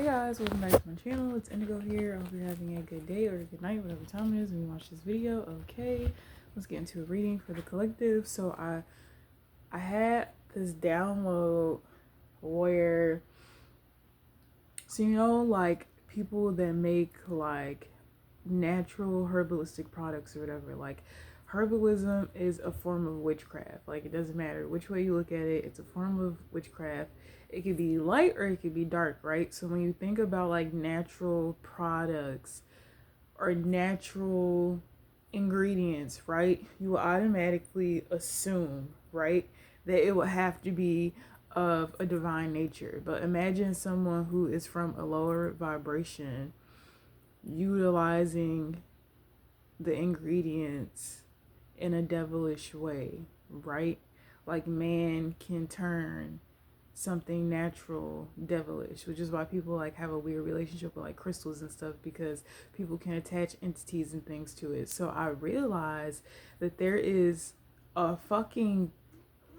Hey guys, welcome back to my channel. It's Indigo here. I hope you're having a good day or a good night, whatever time it is when you watch this video. Okay, let's get into a reading for the collective. So I had this download where, so like people that make like natural herbalistic products or whatever, like herbalism is a form of witchcraft. Like, it doesn't matter which way you look at it, it's a form of witchcraft. It could be light or it could be dark, right? So when you think about like natural products or natural ingredients, right, you will automatically assume, right, that it would have to be of a divine nature. But imagine someone who is from a lower vibration utilizing the ingredients in a devilish way, right? Like, man can turn something natural devilish, which is why people like have a weird relationship with like crystals and stuff, because people can attach entities and things to it. So I realized that there is a fucking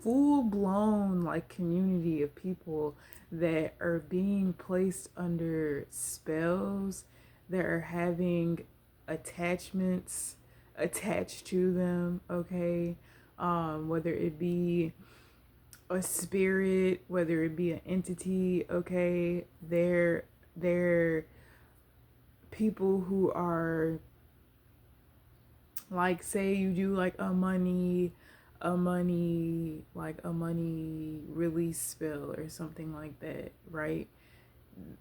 full-blown like community of people that are being placed under spells, that are having attachments attached to them, okay? Whether it be a spirit, whether it be an entity, okay? They're people who are like, say you do like a money release spell or something like that, right?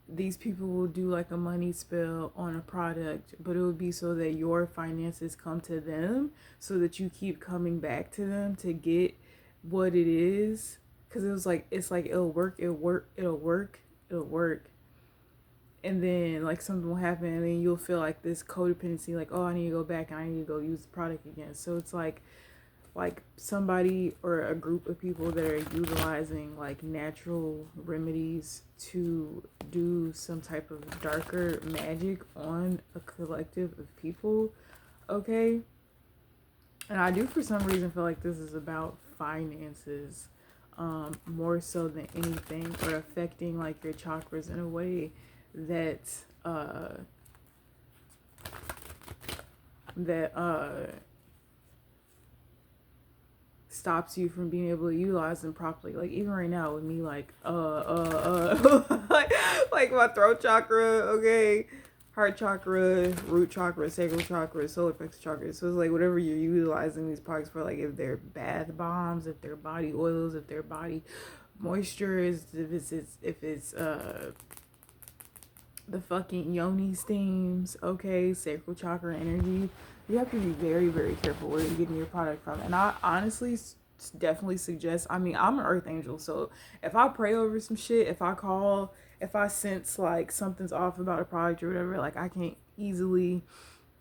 These people will do like a money spell on a product, but it would be so that your finances come to them, so that you keep coming back to them to get what it is. Because it's like it'll work, and then like something will happen, and then you'll feel like this codependency, like, oh, I need to go back and I need to go use the product again. So it's like somebody or a group of people that are utilizing like natural remedies to do some type of darker magic on a collective of people, okay? And I do for some reason feel like this is about finances, more so than anything, or affecting like your chakras in a way that that stops you from being able to utilize them properly. Like, even right now with me, like like my throat chakra, okay, heart chakra, root chakra, sacral chakra, solar plexus chakra. So it's like whatever you're utilizing these products for, like if they're bath bombs, if they're body oils, if they're body moistures, if it's the fucking yoni steams, okay, sacral chakra energy. You have to be very, very careful where you're getting your product from. And I honestly definitely suggest, I mean, I'm an earth angel, so if I pray over some shit, if I sense like something's off about a product or whatever, like I can't easily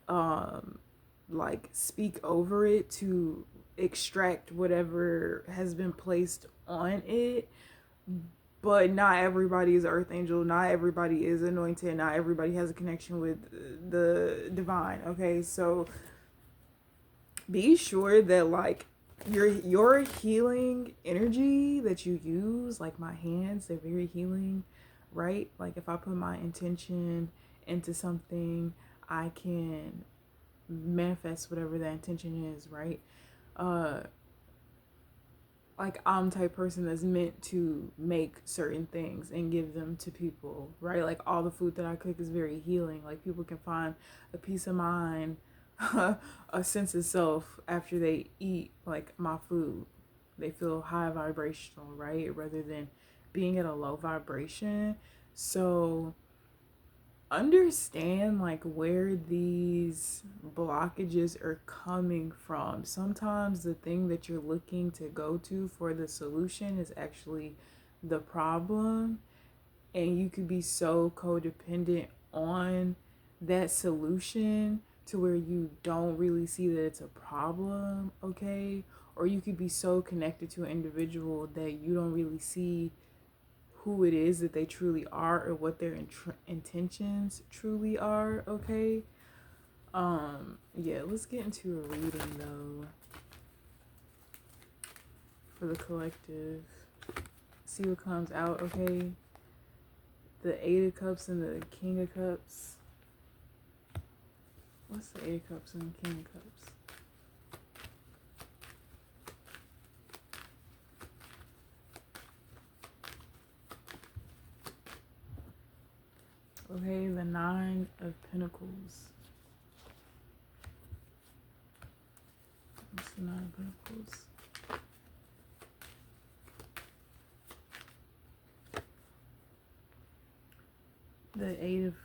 like speak over it to extract whatever has been placed on it. But not everybody is an earth angel, not everybody is anointed, not everybody has a connection with the divine, okay? So be sure that like your healing energy that you use, like my hands, they're very healing, right? Like if I put my intention into something, I can manifest whatever that intention is, right? Like I'm the type person that's meant to make certain things and give them to people, right? Like all the food that I cook is very healing. Like people can find a peace of mind, a sense of self after they eat like my food. They feel high vibrational, right? Rather than being at a low vibration. So understand like where these blockages are coming from. Sometimes the thing that you're looking to go to for the solution is actually the problem, and you could be so codependent on that solution to where you don't really see that it's a problem, okay? Or you could be so connected to an individual that you don't really see who it is that they truly are, or what their intentions truly are, okay? Yeah, let's get into a reading though for the collective. See what comes out, okay? the Eight of Cups and the King of Cups. What's the Eight of Cups and the King of Cups? Okay, the Nine of Pentacles. What's the Nine of Pentacles? The Eight of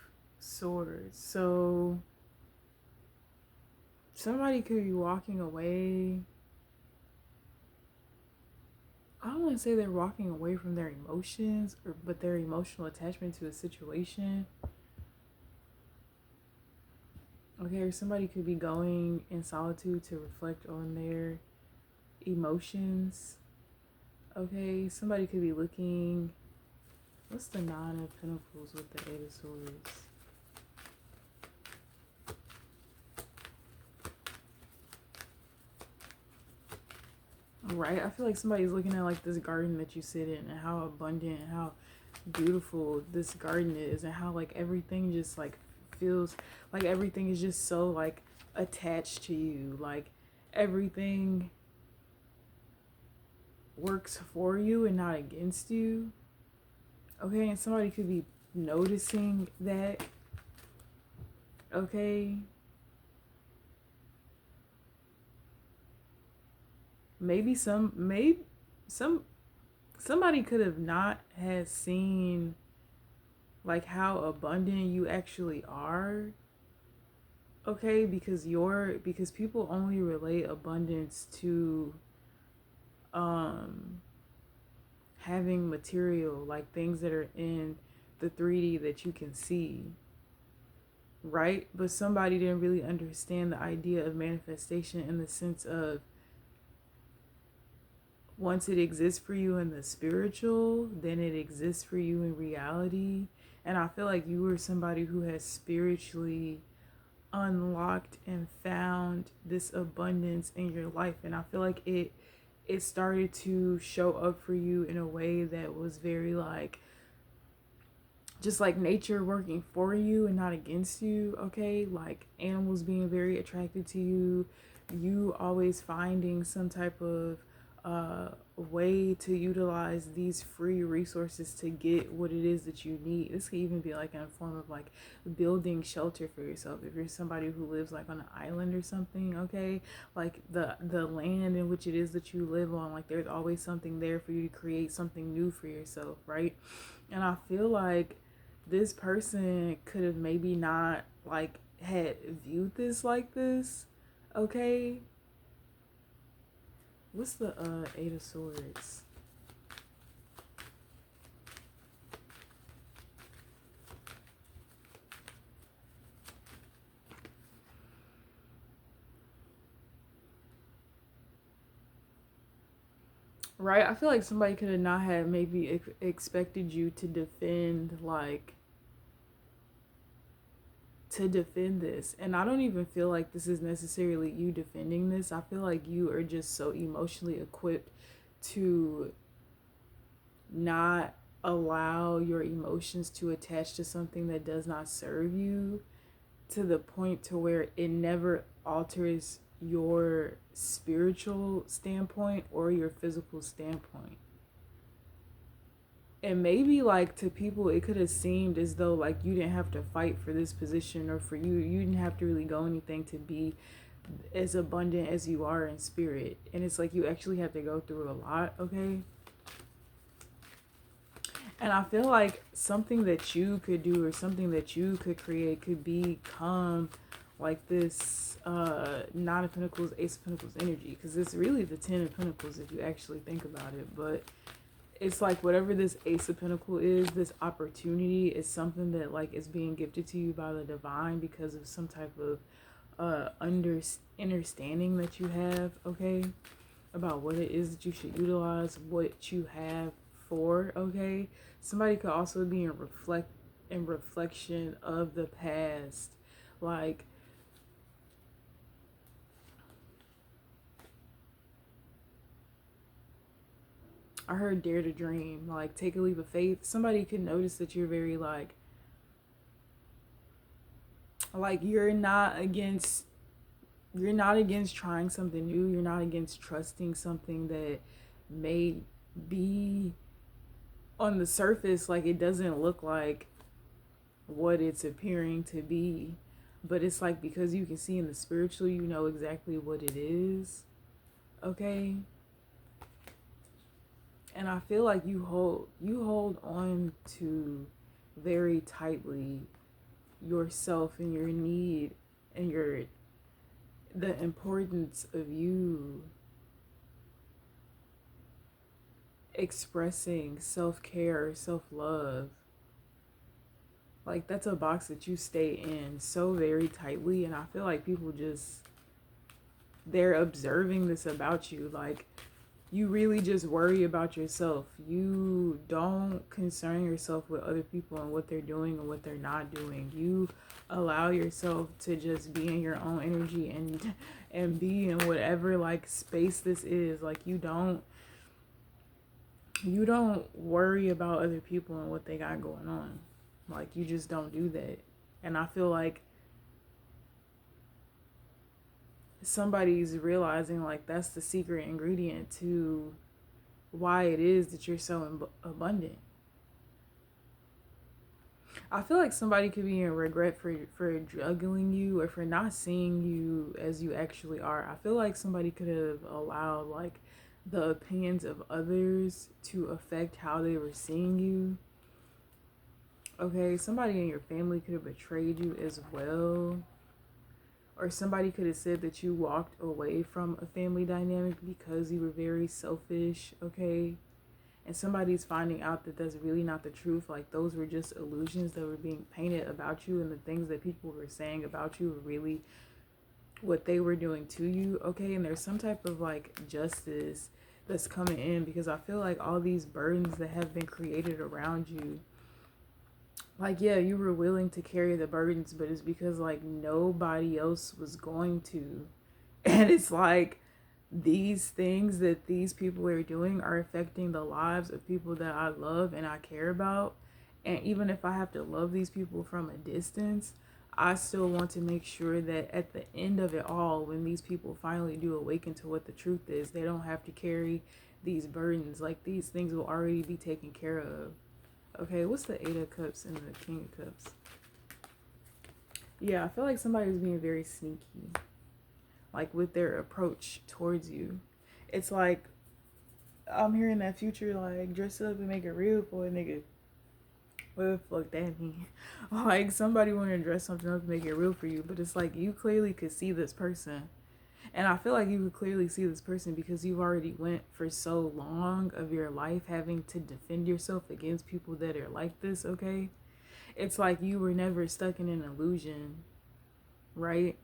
Swords. So somebody could be walking away. I don't want to say they're walking away from their emotions, but their emotional attachment to a situation. Okay, or somebody could be going in solitude to reflect on their emotions. Okay, somebody could be looking. What's the Nine of Pentacles with the Eight of Swords? Right, I feel like somebody's looking at like this garden that you sit in and how abundant and how beautiful this garden is and how like everything just like feels like everything is just so like attached to you, like everything works for you and not against you. Okay, and somebody could be noticing that. Okay, maybe somebody could have not had seen like how abundant you actually are. Okay, because people only relate abundance to having material, like things that are in the 3D that you can see, right? But somebody didn't really understand the idea of manifestation in the sense of once it exists for you in the spiritual, then it exists for you in reality. And I feel like you were somebody who has spiritually unlocked and found this abundance in your life, and I feel like it started to show up for you in a way that was very like just like nature working for you and not against you. Okay, like animals being very attracted to you, you always finding some type of way to utilize these free resources to get what it is that you need. This could even be like in a form of like building shelter for yourself if you're somebody who lives like on an island or something. Okay, like the land in which it is that you live on, like there's always something there for you to create something new for yourself, right? And I feel like this person could have maybe not like had viewed this like this. Okay, what's the Eight of Swords? Right, I feel like somebody could have not had maybe expected you to defend like to defend this. And I don't even feel like this is necessarily you defending this. I feel like you are just so emotionally equipped to not allow your emotions to attach to something that does not serve you to the point to where it never alters your spiritual standpoint or your physical standpoint. And maybe like to people it could have seemed as though like you didn't have to fight for this position, or for you didn't have to really go anything to be as abundant as you are in spirit. And it's like you actually have to go through a lot. Okay, and I feel like something that you could do or something that you could create could become like this Nine of Pentacles, Ace of Pentacles energy, because it's really the Ten of Pentacles if you actually think about it. But it's like whatever this Ace of Pentacles is, this opportunity is something that like is being gifted to you by the divine because of some type of understanding that you have, okay, about what it is that you should utilize what you have for. Okay, somebody could also be in reflection of the past, like I heard dare to dream, like take a leap of faith. Somebody could notice that you're very like you're not against trying something new. You're not against trusting something that may be on the surface like it doesn't look like what it's appearing to be. But it's like because you can see in the spiritual, you know exactly what it is. Okay? And I feel like you hold on to very tightly yourself and your need and your the importance of you expressing self-care, self-love. Like that's a box that you stay in so very tightly, and I feel like people just they're observing this about you. Like you really just worry about yourself. You don't concern yourself with other people and what they're doing and what they're not doing. You allow yourself to just be in your own energy and be in whatever like space this is. Like you don't worry about other people and what they got going on. Like you just don't do that. And I feel like somebody's realizing like that's the secret ingredient to why it is that you're so abundant. I feel like somebody could be in regret for juggling you or for not seeing you as you actually are. I feel like somebody could have allowed like the opinions of others to affect how they were seeing you. Okay, somebody in your family could have betrayed you as well. Or somebody could have said that you walked away from a family dynamic because you were very selfish, okay? And somebody's finding out that that's really not the truth. Like those were just illusions that were being painted about you, and the things that people were saying about you were really what they were doing to you, okay? And there's some type of like justice that's coming in because I feel like all these burdens that have been created around you, like yeah, you were willing to carry the burdens, but it's because like nobody else was going to. And it's like these things that these people are doing are affecting the lives of people that I love and I care about. And even if I have to love these people from a distance, I still want to make sure that at the end of it all, when these people finally do awaken to what the truth is, they don't have to carry these burdens. Like these things will already be taken care of. Okay, what's the Eight of Cups and the King of Cups? Yeah, I feel like somebody's being very sneaky, like with their approach towards you. It's like I'm hearing that future like dress up and make it real for a nigga. What the fuck that mean? Like somebody want to dress something up and make it real for you, but it's like you clearly could see this person. And I feel like you could clearly see this person because you've already went for so long of your life having to defend yourself against people that are like this, okay? It's like you were never stuck in an illusion, right?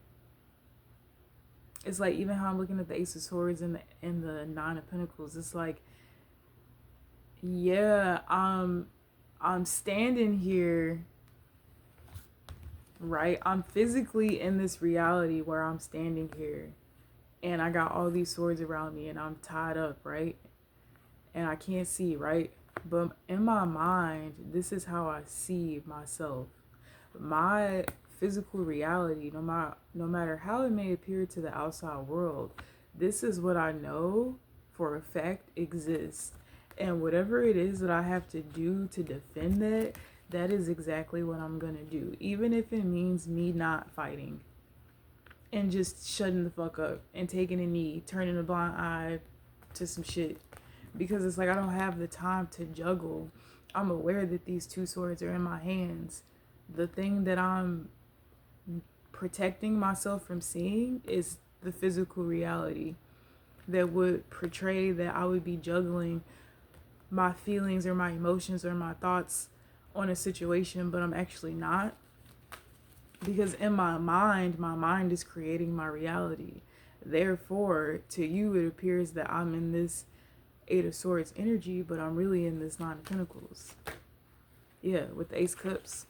It's like even how I'm looking at the Ace of Swords and the Nine of Pentacles, it's like, yeah, I'm standing here, right? I'm physically in this reality where I'm standing here and I got all these swords around me and I'm tied up, right? And I can't see, right? But in my mind, this is how I see myself. My physical reality, no matter how it may appear to the outside world, this is what I know for a fact exists. And whatever it is that I have to do to defend that, that is exactly what I'm gonna do. Even if it means me not fighting and just shutting the fuck up and taking a knee, turning a blind eye to some shit. Because it's like I don't have the time to juggle. I'm aware that these two swords are in my hands. The thing that I'm protecting myself from seeing is the physical reality that would portray that I would be juggling my feelings or my emotions or my thoughts on a situation, but I'm actually not. Because in my mind is creating my reality. Therefore, to you, it appears that I'm in this Eight of Swords energy, but I'm really in this Nine of Pentacles. Yeah, with the Ace of Cups.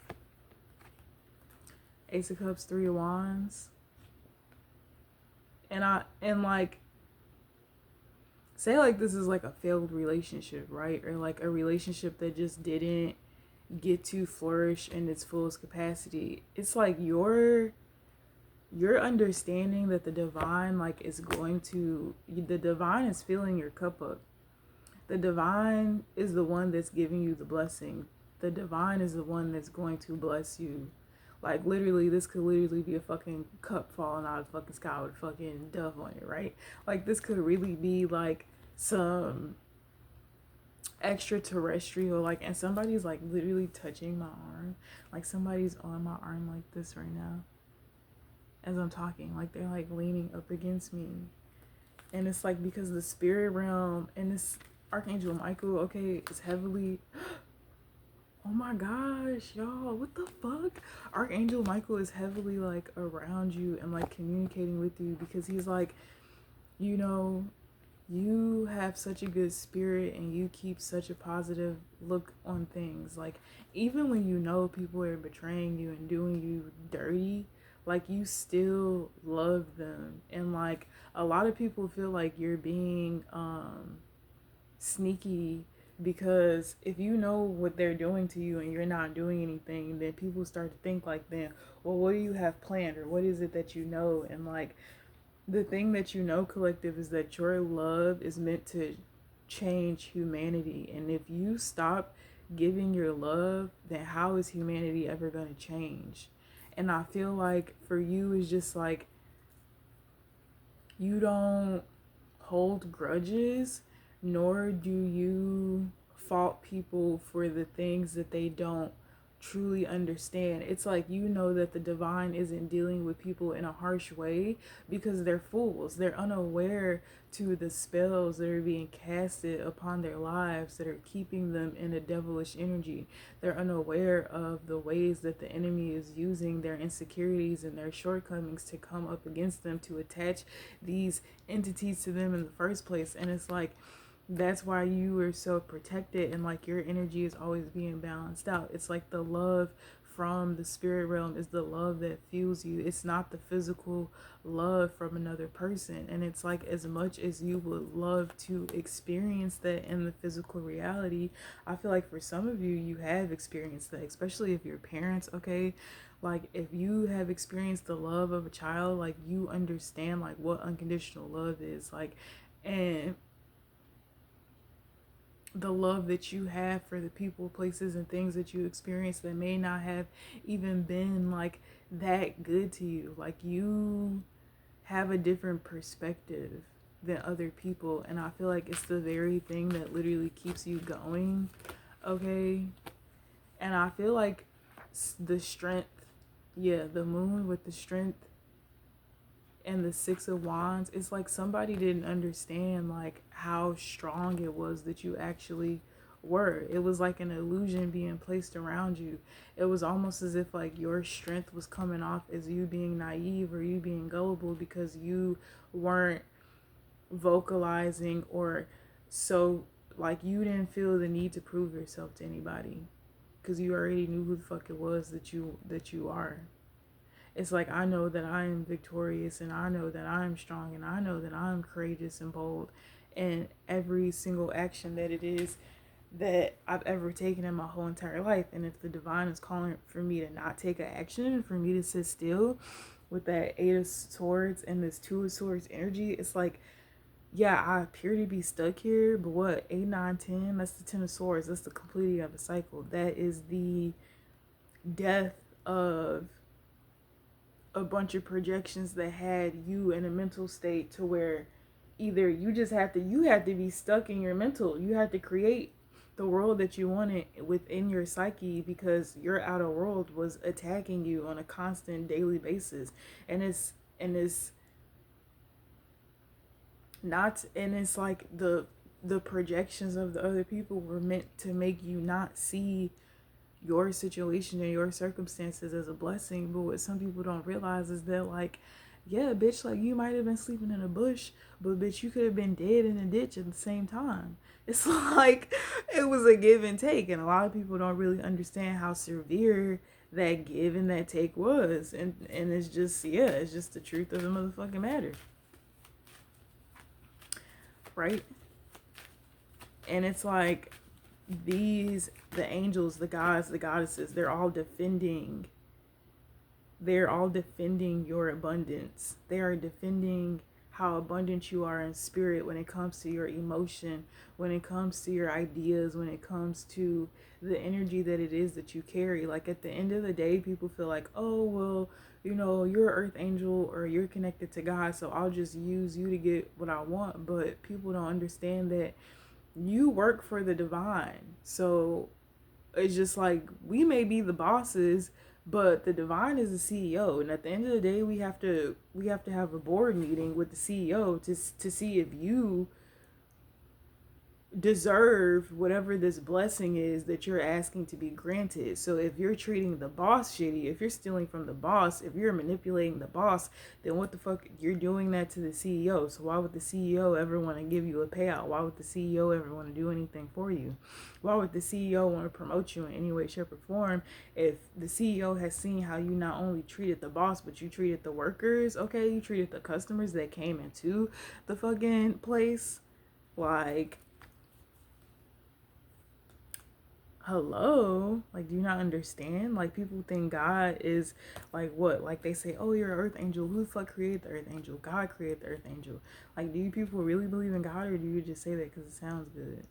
Ace of Cups, Three of Wands. And like say like this is like a failed relationship, right? Or like a relationship that just didn't get to flourish in its fullest capacity. It's like your understanding that the divine like is going to, the divine is filling your cup up. The divine is the one that's giving you the blessing. The divine is the one that's going to bless you. Like literally, this could literally be a fucking cup falling out of the fucking sky with a fucking dove on it, right? Like this could really be like some extraterrestrial, like, and somebody's like literally touching my arm. Like somebody's on my arm like this right now as I'm talking. Like they're like leaning up against me. And it's like because the spirit realm and this Archangel Michael, okay, is heavily, oh my gosh, y'all, what the fuck? Archangel Michael is heavily like around you and like communicating with you because he's like, you know, you have such a good spirit and you keep such a positive look on things. Like, even when you know people are betraying you and doing you dirty, like, you still love them. And like, a lot of people feel like you're being sneaky because if you know what they're doing to you and you're not doing anything, then people start to think like, then, well, what do you have planned, or what is it that you know? And like, the thing that you know, collective, is that your love is meant to change humanity. And if you stop giving your love, then how is humanity ever going to change? And I feel like for you, it's just like you don't hold grudges, nor do you fault people for the things that they don't truly understand. It's like, you know that the divine isn't dealing with people in a harsh way because they're fools. They're unaware to the spells that are being casted upon their lives that are keeping them in a devilish energy. They're unaware of the ways that the enemy is using their insecurities and their shortcomings to come up against them, to attach these entities to them in the first place. And it's like, that's why you are so protected and like your energy is always being balanced out. It's like the love from the spirit realm is the love that fuels you. It's not the physical love from another person. And it's like, as much as you would love to experience that in the physical reality, I feel like for some of you, you have experienced that, especially if your parents, okay, like if you have experienced the love of a child, like you understand like what unconditional love is like. And the love that you have for the people, places, and things that you experience that may not have even been like that good to you. Like, you have a different perspective than other people, and I feel like it's the very thing that literally keeps you going, okay? And I feel like the strength, yeah, the moon with the strength and the Six of Wands, it's like somebody didn't understand like how strong it was that you actually were. It was like an illusion being placed around you. It was almost as if like your strength was coming off as you being naive or you being gullible because you weren't vocalizing, or so like you didn't feel the need to prove yourself to anybody because you already knew who the fuck it was that you are. It's like, I know that I am victorious, and I know that I am strong, and I know that I am courageous and bold in every single action that it is that I've ever taken in my whole entire life. And if the divine is calling for me to not take an action, for me to sit still with that Eight of Swords and this Two of Swords energy, it's like, yeah, I appear to be stuck here, but what, 8, 9, 10, that's the Ten of Swords. That's the completing of a cycle. That is the death of a bunch of projections that had you in a mental state to where either you have to be stuck in your mental. You have to create the world that you wanted within your psyche because your outer world was attacking you on a constant daily basis. And it's not, and it's like the projections of the other people were meant to make you not see your situation and your circumstances as a blessing. But what some people don't realize is that, like, yeah, bitch, like, you might have been sleeping in a bush, but bitch, you could have been dead in a ditch at the same time. It's like, it was a give and take, and a lot of people don't really understand how severe that give and that take was. And it's just, yeah, it's just the truth of the motherfucking matter, right? And it's like the angels, the gods, the goddesses, they're all defending your abundance. They are defending how abundant you are in spirit when it comes to your emotion, when it comes to your ideas, when it comes to the energy that it is that you carry. Like at the end of the day, people feel like, oh, well, you're an earth angel or you're connected to God, so I'll just use you to get what I want. But people don't understand that you work for the divine. So it's just like we may be the bosses, but the divine is the CEO, and at the end of the day, we have to have a board meeting with the CEO to see if you deserve whatever this blessing is that you're asking to be granted. So if you're treating the boss shitty, if you're stealing from the boss, if you're manipulating the boss, then what the fuck, you're doing that to the CEO. So why would the CEO ever want to give you a payout? Why would the CEO ever want to do anything for you? Why would the CEO want to promote you in any way, shape, or form if the CEO has seen how you not only treated the boss, but you treated the workers, okay? You treated the customers that came into the fucking place. Like, hello, like, do you not understand? Like, people think God is like, what, like they say, oh, you're an earth angel. Who the fuck created the earth angel? God created the earth angel. Like, do you people really believe in God, or do you just say that because it sounds good?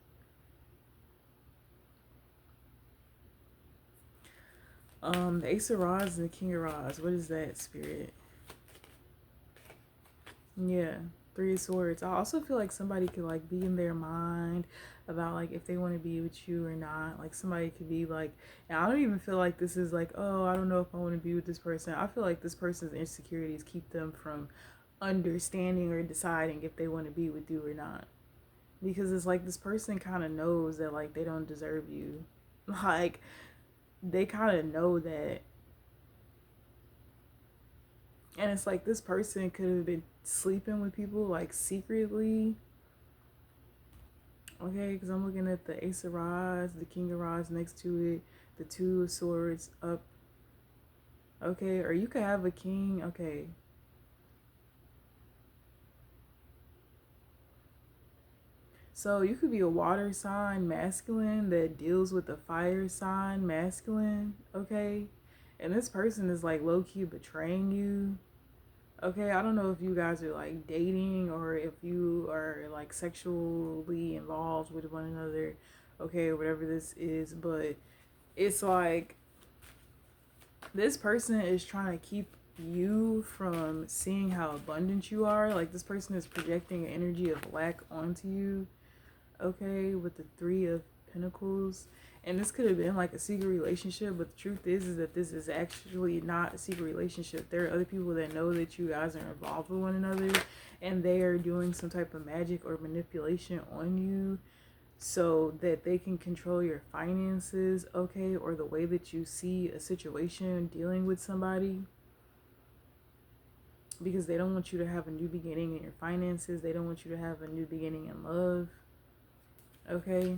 The Ace of Rods and the King of Rods, what is that, spirit? Yeah, Three of Swords. I also feel like somebody could like be in their mind about like if they want to be with you or not. Like somebody could be like, and I don't even feel like this is like, oh, I don't know if I want to be with this person. I feel like this person's insecurities keep them from understanding or deciding if they want to be with you or not. Because it's like this person kind of knows that like they don't deserve you. Like they kind of know that. And it's like this person could have been sleeping with people like secretly. Okay, because I'm looking at the Ace of Rods, the King of Rods next to it, the Two of Swords up. Okay, or you could have a king. Okay. So you could be a water sign masculine that deals with the fire sign masculine. Okay. And this person is like low key betraying you. Okay, I don't know if you guys are like dating or if you are like sexually involved with one another, okay, whatever this is, but it's like this person is trying to keep you from seeing how abundant you are. Like this person is projecting an energy of lack onto you, okay, with the Three of Pentacles. And this could have been like a secret relationship, but the truth is that this is actually not a secret relationship. There are other people that know that you guys are involved with one another, and they are doing some type of magic or manipulation on you so that they can control your finances, okay, or the way that you see a situation dealing with somebody, because they don't want you to have a new beginning in your finances. They don't want you to have a new beginning in love, okay?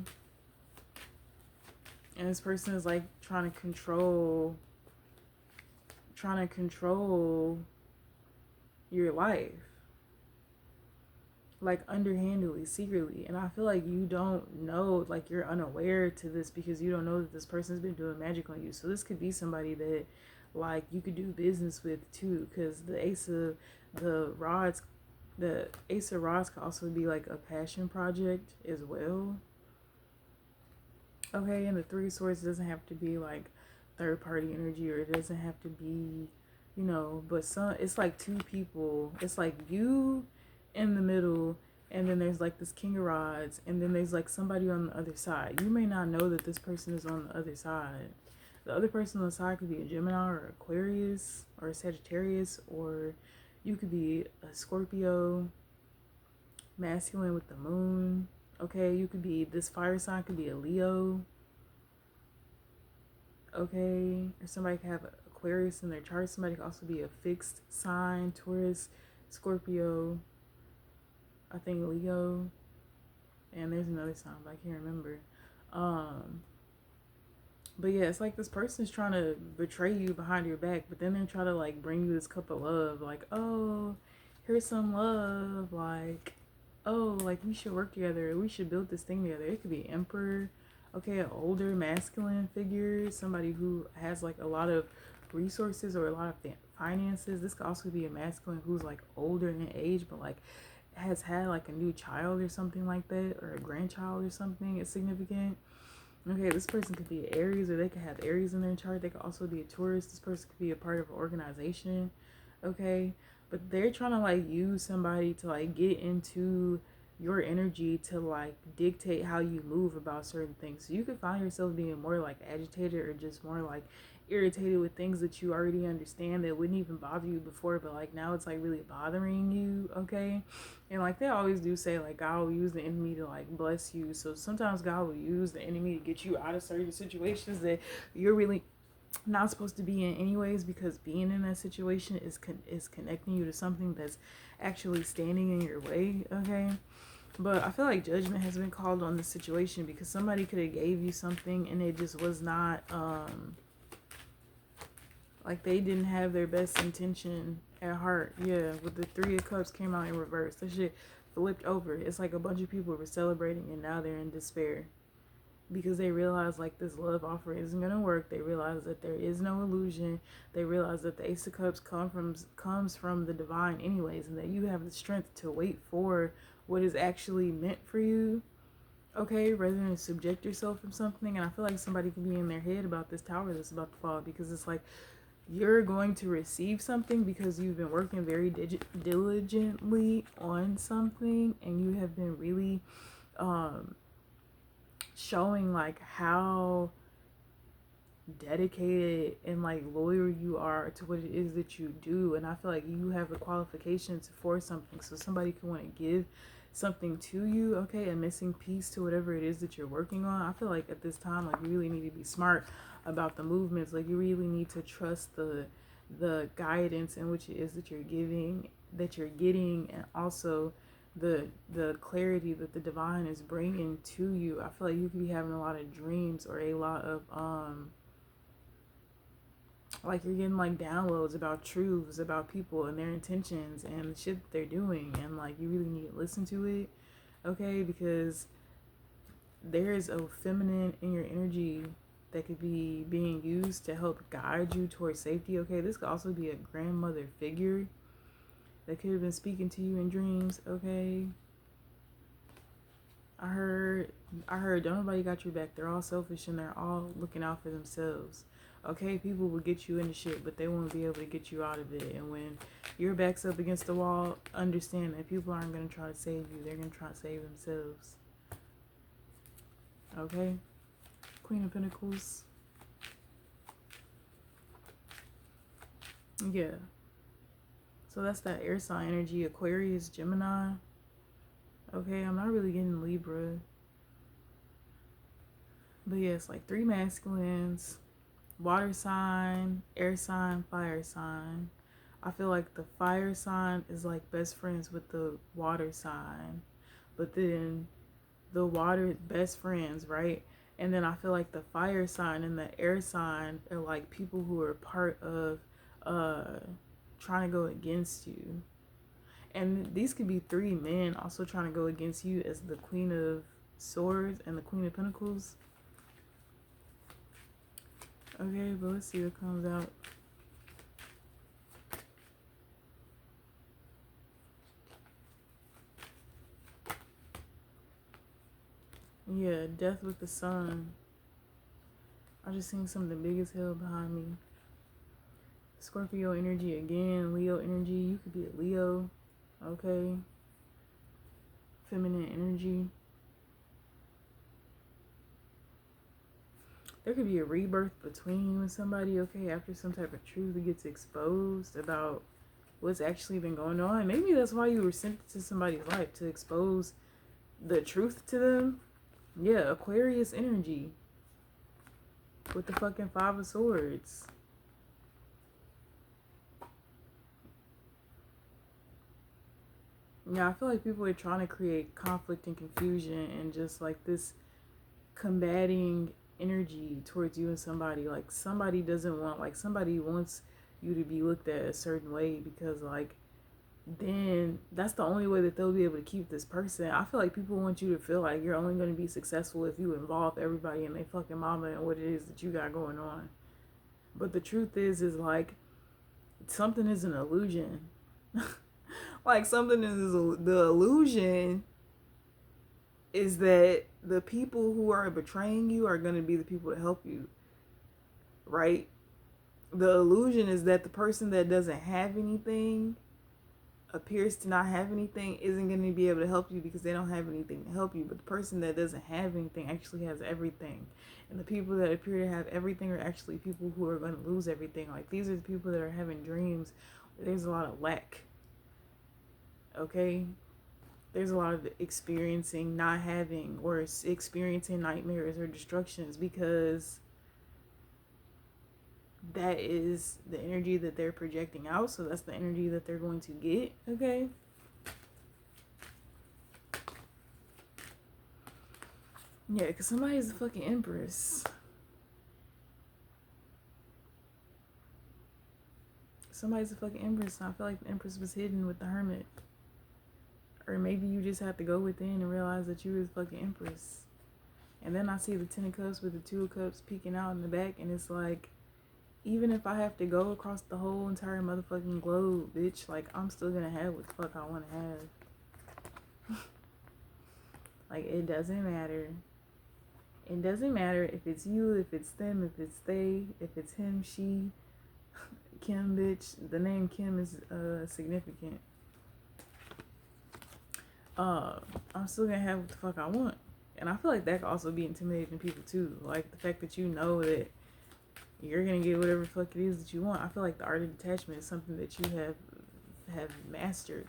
And this person is like trying to control your life, like underhandedly, secretly. And I feel like you don't know, like you're unaware to this because you don't know that this person's been doing magic on you. So this could be somebody that like you could do business with too, because the Ace of Rods could also be like a passion project as well. Okay, and the Three of Swords doesn't have to be like third party energy, or it doesn't have to be, but it's like two people. It's like you in the middle, and then there's like this King of Rods, and then there's like somebody on the other side. You may not know that this person is on the other side. The other person on the side could be a Gemini or Aquarius or a Sagittarius, or you could be a Scorpio, masculine with the moon. Okay, you could be, this fire sign could be a Leo. Okay, or somebody could have Aquarius in their chart. Somebody could also be a fixed sign, Taurus, Scorpio, I think Leo, and there's another sign, but I can't remember. But yeah, it's like this person's trying to betray you behind your back, but then they try to like bring you this cup of love, like, oh, here's some love, like, oh, like we should work together, we should build this thing together. It could be an emperor, okay, an older masculine figure, somebody who has like a lot of resources or a lot of finances. This could also be a masculine who's like older in age, but like has had like a new child or something like that, or a grandchild or something. It's significant. Okay, this person could be Aries, or they could have Aries in their chart. They could also be a Taurus. This person could be a part of an organization. Okay, but they're trying to like use somebody to like get into your energy to like dictate how you move about certain things. So you could find yourself being more like agitated or just more like irritated with things that you already understand that wouldn't even bother you before, but like now it's like really bothering you. Okay, and like they always do say, like God will use the enemy to like bless you. So sometimes God will use the enemy to get you out of certain situations that you're really not supposed to be in anyways, because being in that situation is connecting you to something that's actually standing in your way. Okay, but I feel like judgment has been called on the situation because somebody could have gave you something and it just was not like they didn't have their best intention at heart. Yeah, with the Three of Cups came out in reverse. That shit flipped over. It's like a bunch of people were celebrating and now they're in despair because they realize like this love offer isn't gonna work. They realize that there is no illusion. They realize that the Ace of Cups comes from the divine anyways, and that you have the strength to wait for what is actually meant for you. Okay, rather than subject yourself from something. And I feel like somebody can be in their head about this tower that's about to fall, because it's like you're going to receive something because you've been working very diligently on something, and you have been really showing like how dedicated and like loyal you are to what it is that you do. And I feel like you have the qualifications for something, so somebody can want to give something to you, okay, a missing piece to whatever it is that you're working on. I feel like at this time, like, you really need to be smart about the movements. Like, you really need to trust the guidance in which it is that you're getting, and also the clarity that the divine is bringing to you. I feel like you could be having a lot of dreams or a lot of like you're getting like downloads about truths about people and their intentions and the shit that they're doing, and like you really need to listen to it, okay, because there is a feminine in your energy that could be being used to help guide you towards safety. Okay, this could also be a grandmother figure that could have been speaking to you in dreams. Okay, I heard don't nobody got your back. They're all selfish and they're all looking out for themselves. Okay, people will get you into shit, but they won't be able to get you out of it. And when your back's up against the wall, understand that people aren't gonna try to save you. They're gonna try to save themselves. Okay? Queen of Pentacles. Yeah. So that's that air sign energy. Aquarius, Gemini. Okay, I'm not really getting Libra. But yeah, it's like 3 masculines. Water sign, air sign, fire sign. I feel like the fire sign is like best friends with the water sign. But then the water best friends, right? And then I feel like the fire sign and the air sign are like people who are part of trying to go against you. And these could be 3 men also trying to go against you as the Queen of Swords and the Queen of Pentacles. Okay, but let's see what comes out. Yeah, death with the sun. I just seen something big as hell behind me. Scorpio energy again, Leo energy. You could be a Leo, okay? Feminine energy. There could be a rebirth between you and somebody, okay, after some type of truth gets exposed about what's actually been going on. Maybe that's why you were sent to somebody's life, to expose the truth to them. Yeah, Aquarius energy with the fucking 5 of Swords. Yeah, I feel like people are trying to create conflict and confusion and just like this combating energy towards you and somebody. Like somebody doesn't want, like somebody wants you to be looked at a certain way because like then that's the only way that they'll be able to keep this person. I feel like people want you to feel like you're only going to be successful if you involve everybody and they fucking mama and what it is that you got going on. But the truth is like, something is an illusion. Like, something is the illusion is that the people who are betraying you are going to be the people to help you, right? The illusion is that the person that doesn't have anything, appears to not have anything, isn't going to be able to help you because they don't have anything to help you. But the person that doesn't have anything actually has everything. And the people that appear to have everything are actually people who are going to lose everything. Like, these are the people that are having dreams where there's a lot of lack. Okay? There's a lot of experiencing not having, or experiencing nightmares or destructions, because that is the energy that they're projecting out. So that's the energy that they're going to get. Okay? Yeah, because somebody's a fucking empress. Somebody's a fucking empress. And I feel like the empress was hidden with the hermit. Or maybe you just have to go within and realize that you was fucking empress. And then I see the 10 of cups with the 2 of cups peeking out in the back. And it's like, even if I have to go across the whole entire motherfucking globe, bitch, like, I'm still gonna have what the fuck I want to have. Like, it doesn't matter. It doesn't matter if it's you, if it's them, if it's they, if it's him, she, Kim, bitch. The name Kim is significant. I'm still gonna have what the fuck I want. And I feel like that could also be intimidating people too. Like, the fact that you know that you're gonna get whatever the fuck it is that you want. I feel like the art of detachment is something that you have mastered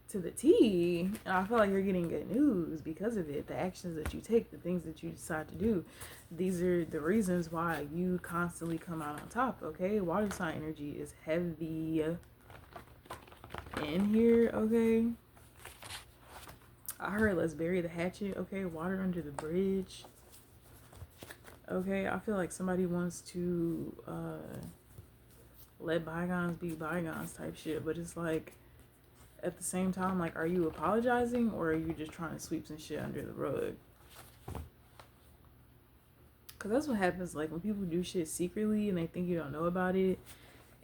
to the T. And I feel like you're getting good news because of it. The actions that you take, the things that you decide to do. These are the reasons why you constantly come out on top, okay? Water sign energy is heavy in here, okay? I heard let's bury the hatchet, okay? Water under the bridge. Okay, I feel like somebody wants to let bygones be bygones type shit, but it's like, at the same time, like, are you apologizing or are you just trying to sweep some shit under the rug? Because that's what happens, like, when people do shit secretly and they think you don't know about it,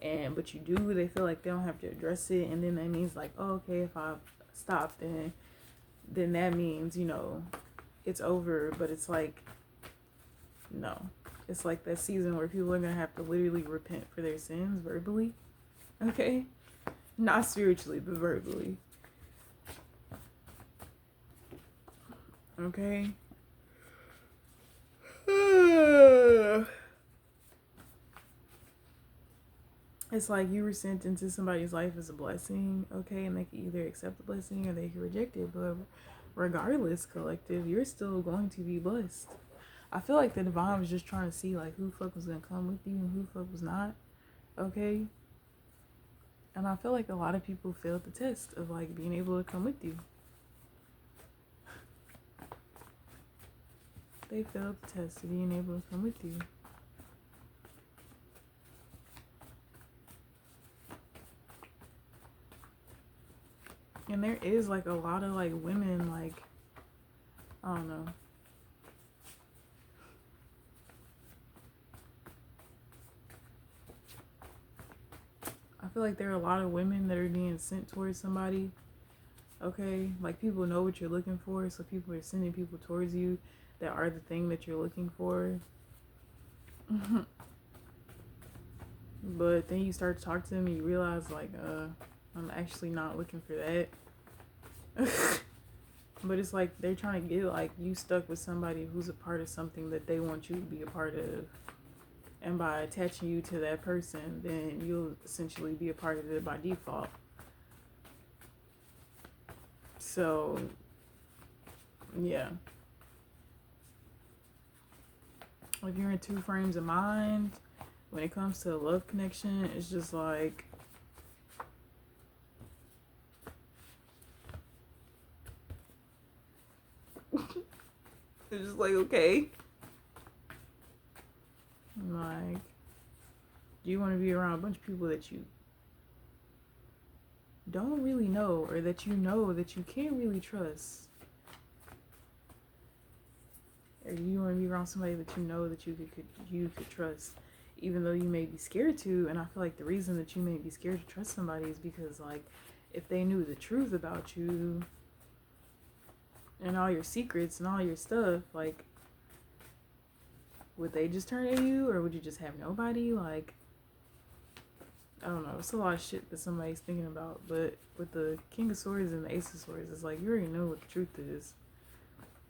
but you do, they feel like they don't have to address it, and then that means, like, oh, okay, if I stop, then that means, you know, it's over. But it's like, no. It's like that season where people are gonna have to literally repent for their sins verbally. Okay? Not spiritually, but verbally. Okay? It's like you were sent into somebody's life as a blessing, okay? And they can either accept the blessing or they can reject it. But regardless, collective, you're still going to be blessed. I feel like the divine was just trying to see, like, who fuck was gonna come with you and who fuck was not, okay? And I feel like a lot of people failed the test of, like, being able to come with you. They failed the test of being able to come with you. And there is, like, a lot of, like, women, like, I don't know. I feel like there are a lot of women that are being sent towards somebody, okay? Like, people know what you're looking for, so people are sending people towards you that are the thing that you're looking for. But then you start to talk to them and you realize, like, I'm actually not looking for that. But it's like they're trying to get, like, you stuck with somebody who's a part of something that they want you to be a part of. And by attaching you to that person, then you'll essentially be a part of it by default. So, yeah. If you're in two frames of mind, when it comes to a love connection, it's just like, it's just like, okay. Like, do you want to be around a bunch of people that you don't really know, or that you know that you can't really trust. Or you want to be around somebody that you know that you could trust, even though you may be scared to. And I feel like the reason that you may be scared to trust somebody is because, like, if they knew the truth about you and all your secrets and all your stuff, like, would they just turn to you, or would you just have nobody? Like, I don't know. It's a lot of shit that somebody's thinking about. But with the King of Swords and the Ace of Swords, it's like you already know what the truth is.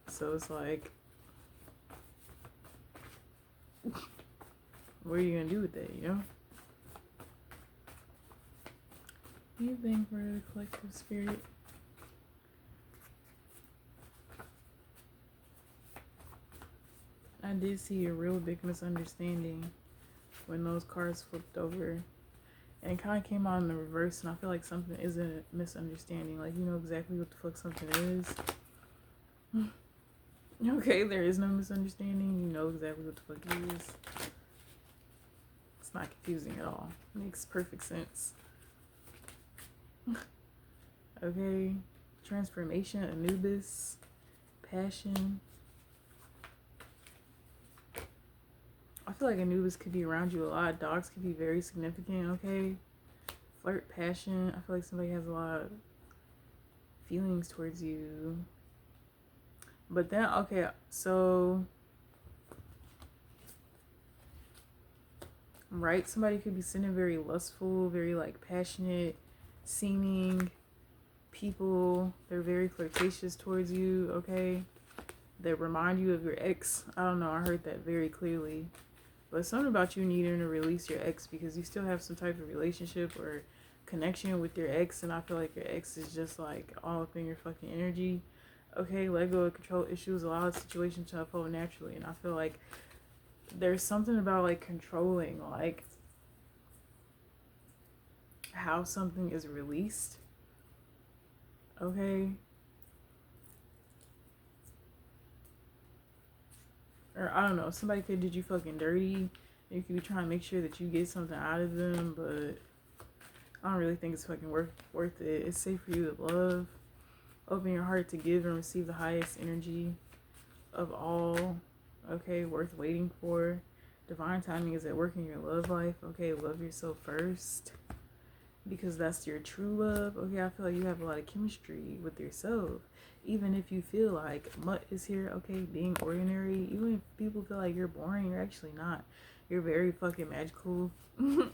So it's like, what are you gonna do with that, you know? Anything for the collective spirit? I did see a real big misunderstanding when those cards flipped over. And it kind of came out in the reverse, and I feel like something is a misunderstanding. Like, you know exactly what the fuck something is. Okay, there is no misunderstanding. You know exactly what the fuck it is. It's not confusing at all. It makes perfect sense. Okay, transformation, Anubis, passion. I feel like Anubis could be around you a lot. Dogs could be very significant, okay? Flirt, passion. I feel like somebody has a lot of feelings towards you. But then, okay, so, right, somebody could be sending very lustful, very, like, passionate seeming people. They're very flirtatious towards you, okay? They remind you of your ex. I don't know, I heard that very clearly. But something about you needing to release your ex because you still have some type of relationship or connection with your ex, and I feel like your ex is just like all up in your fucking energy. Okay, let go of control issues, allow the situation to unfold naturally. And I feel like there's something about like controlling like how something is released. Okay. Or I don't know, somebody could did you fucking dirty. You could be trying to make sure that you get something out of them, but I don't really think it's fucking worth it. It's safe for you to love. Open your heart to give and receive the highest energy of all. Okay, worth waiting for. Divine timing is at work in your love life. Okay, love yourself first, because that's your true love. Okay, I feel like you have a lot of chemistry with yourself. Even if you feel like Mutt is here, okay, being ordinary, even if people feel like you're boring, you're actually not. You're very fucking magical. And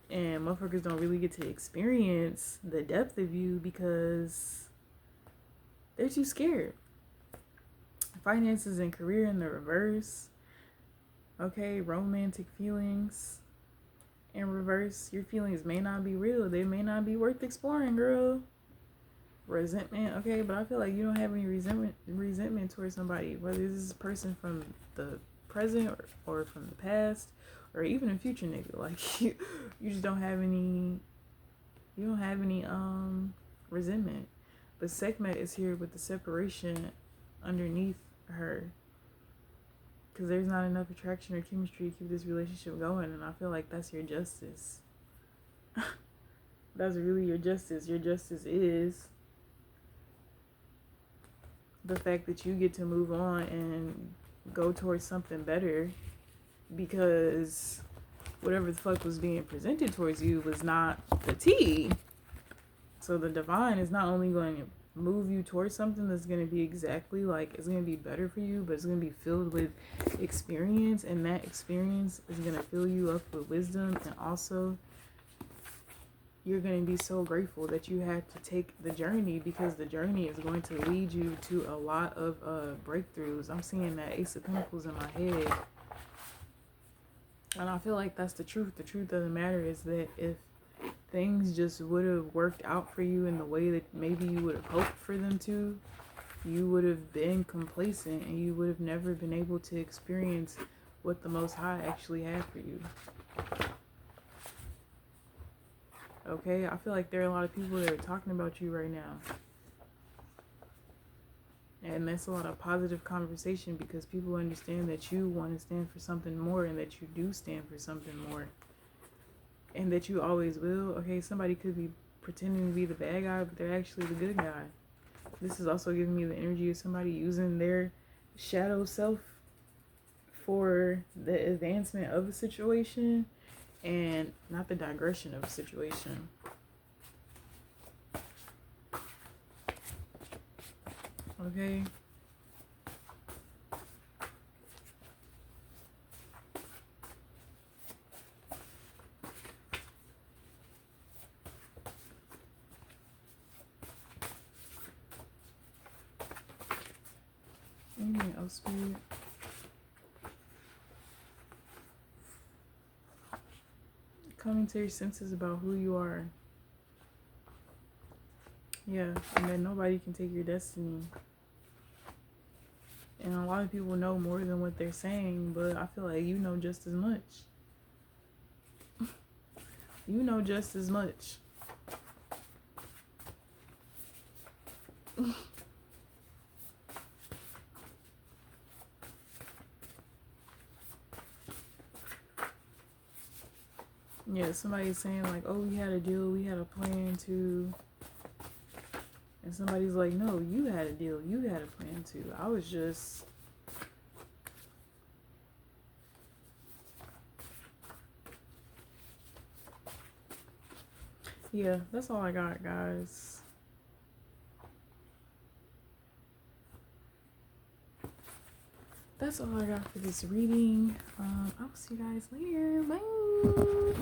motherfuckers don't really get to experience the depth of you because they're too scared. Finances and career in the reverse. Okay, romantic feelings in reverse. Your feelings may not be real. They may not be worth exploring, girl. Resentment, okay, but I feel like you don't have any resentment towards somebody, whether this is a person from the present or from the past or even a future nigga. Like you just don't have any resentment. But Sekhmet is here with the separation underneath her, because there's not enough attraction or chemistry to keep this relationship going, and I feel like that's your justice. That's really your justice. Your justice is the fact that you get to move on and go towards something better, because whatever the fuck was being presented towards you was not the tea. So the divine is not only going to move you towards something that's going to be exactly like, it's going to be better for you, but it's going to be filled with experience, and that experience is going to fill you up with wisdom, and also you're going to be so grateful that you had to take the journey, because the journey is going to lead you to a lot of breakthroughs. I'm seeing that Ace of Pentacles in my head, and I feel like that's the truth. The truth of the matter is that if things just would have worked out for you in the way that maybe you would have hoped for them to, you would have been complacent and you would have never been able to experience what the Most High actually had for you. Okay, I feel like there are a lot of people that are talking about you right now. And that's a lot of positive conversation, because people understand that you want to stand for something more, and that you do stand for something more, and that you always will. Okay, somebody could be pretending to be the bad guy, but they're actually the good guy. This is also giving me the energy of somebody using their shadow self for the advancement of a situation and not the digression of a situation. Okay. Anything else, Spirit? Coming to your senses about who you are. Yeah, and that nobody can take your destiny. And a lot of people know more than what they're saying, but I feel like you know just as much. You know just as much. Yeah, somebody's saying like, oh, we had a deal, we had a plan to. And somebody's like, no, you had a deal, you had a plan to. I was just. Yeah, that's all I got, guys. That's all I got for this reading. I'll see you guys later. Bye.